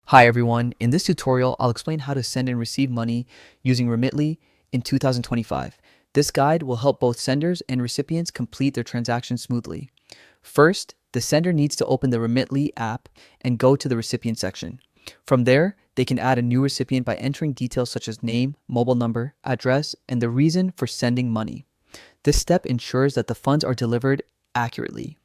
Hi everyone, in this tutorial I'll explain how to send and receive money using Remitly in 2025. This guide will help both senders and recipients complete their transactions smoothly. First, the sender needs to open the Remitly app and go to the recipient section. From there, they can add a new recipient by entering details such as name, mobile number, address, and the reason for sending money. This step ensures that the funds are delivered accurately.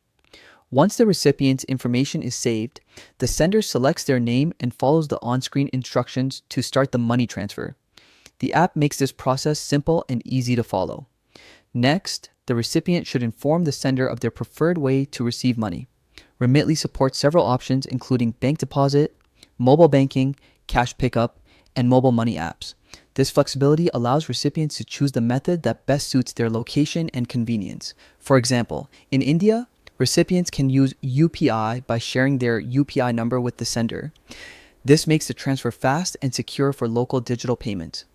Once the recipient's information is saved, the sender selects their name and follows the on-screen instructions to start the money transfer. The app makes this process simple and easy to follow. Next, the recipient should inform the sender of their preferred way to receive money. Remitly supports several options including bank deposit, mobile banking, cash pickup, and mobile money apps. This flexibility allows recipients to choose the method that best suits their location and convenience. For example, in India, recipients can use UPI by sharing their UPI number with the sender. This makes the transfer fast and secure for local digital payments.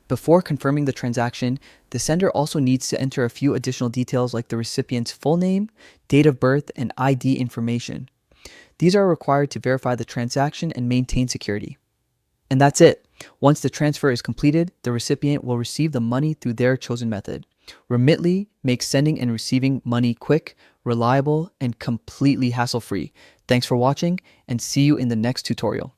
Before confirming the transaction, the sender also needs to enter a few additional details like the recipient's full name, date of birth, and ID information. These are required to verify the transaction and maintain security. And that's it. Once the transfer is completed, the recipient will receive the money through their chosen method. Remitly makes sending and receiving money quick, reliable, and completely hassle-free. Thanks for watching, and see you in the next tutorial.